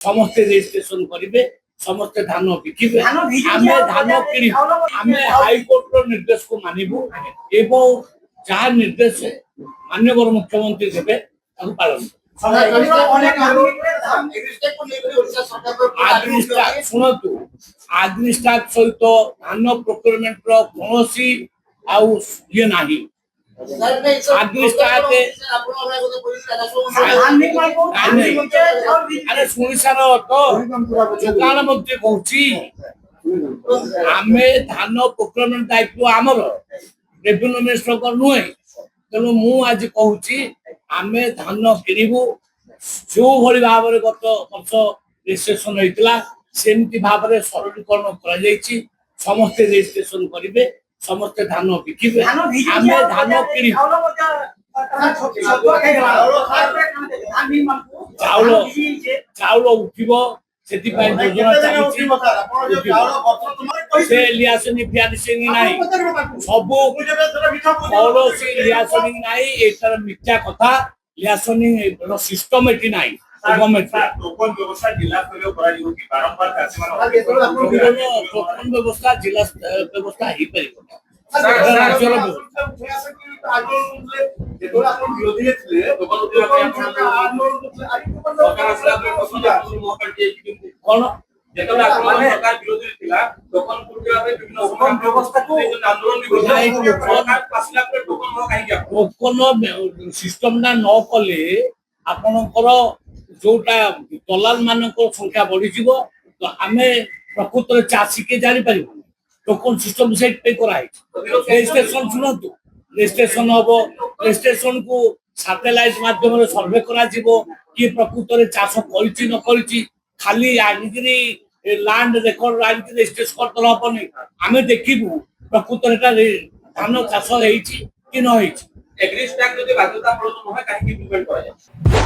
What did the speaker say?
ସମସ୍ତେ ରେଜିଷ୍ଟ୍ରେସନ କରିବେ, ସମସ୍ତେ ଧାନ ବିକିବେ, ଆମେ ଧାନ କିଣିବୁ, ଆମେ ହାଇକୋର୍ଟର ନିର୍ଦ୍ଦେଶକୁ ମାନିବୁ ଏବଂ ଯାହା ନିର୍ଦ୍ଦେଶ ମାନ୍ୟବର ମୁଖ୍ୟମନ୍ତ୍ରୀ ଦେବେ ତାକୁ ପାଳନ ଶୁଣନ୍ତୁ, ଆଗ୍ନିଷ୍ଟାକ୍ ସହିତ ଧାନ ପ୍ରୋକ୍ୟୁରମେଣ୍ଟର କୌଣସି ଆଉ ଇଏ ନାହିଁ। ଆରେ ଶୁଣିସାର ତ ଯୋଗାଣ ମନ୍ତ୍ରୀ କହୁଛି ଆମେ ଧାନ ପ୍ରୋକ୍ୟୁରମେଣ୍ଟ ଦାୟିତ୍ୱ ଆମର, ରେଭିନ୍ୟୁ ମିନିଷ୍ଟରଙ୍କର ନୁହେଁ। ତେଣୁ ମୁଁ ଆଜି କହୁଛି ଆମେ ଧାନ କିଣିବୁ, ଯୋଉଭଳି ଭାବରେ ଗତ ବର୍ଷ ରେଜିଷ୍ଟ୍ରେସନ ହେଇଥିଲା ସେମିତି ଭାବରେ ସରଳୀକରଣ କରାଯାଇଛି। ସମସ୍ତେ ରେଜିଷ୍ଟ୍ରେସନ କରିବେ, ସମସ୍ତେ ଧାନ ବିକିବେ, ଆମେ ଧାନ କିଣିବୁ। ଚାଉଳ ଉଠିବ, ସେଥିପାଇଁ ଯୋଜନା ଚାଲିଛି। ସେ ଲିଆସନିଂ ଫିଆସନିଂ ନାହିଁ, ସବୁ କୌଣସି ଲିଆସନିଂ ନାହିଁ। ଏଟାର ମିଥ୍ୟା କଥା। ଲିଆସନିଂ ସିଷ୍ଟମ ଏଠି ନାହିଁ। ବ୍ୟବସ୍ଥା ଜିଲ୍ଲା ବ୍ୟବସ୍ଥା ହେଇପାରିବ ରାଜ୍ୟର କଣ ସିଷ୍ଟମଟା ନ କଲେ ଆପଣଙ୍କର ଯୋଉଟା ଦଲାଲ ମାନଙ୍କର ସଂଖ୍ୟା ବଢିଯିବ। ତ ଆମେ ପ୍ରକୃତରେ ଚାଷୀকে ଜାଣିପାରିବୁନି। ଟୋକନ ସିଷ୍ଟମ ସେଇଥିପାଇଁ କରାହେଇଛି। ରେଜିଷ୍ଟ୍ରେସନ ଶୁଣନ୍ତୁ, ରେଜିଷ୍ଟ୍ରେସନ ହବ, ରେଜିଷ୍ଟ୍ରେସନ କୁ ସାଟେଲାଇଟ ମାଧ୍ୟମରେ ସର୍ଭେ କରାଯିବ, କିଏ ପ୍ରକୃତରେ ଚାଷ କରିଛି ନ କରିଛି। ଖାଲି ଆଣିକିରି ଲ୍ୟାଣ୍ଡ ରେକର୍ଡ ଆଣିକି ରେଜିଷ୍ଟ୍ରେସନ କରିଦେଲେ ହବନି। ଆମେ ଦେଖିବୁ ପ୍ରକୃତରେ ଏଟା ଧାନ ଚାଷ ହେଇଛି କି ନ ହେଇଛି। ଏଗ୍ରିଷ୍ଟାକ୍ ଯଦି ବାଧ୍ୟତାମୂଳକ ନୁହେଁ କାହିଁକି ଇମ୍ପ୍ଲିମେଣ୍ଟ କରାଯାଏ?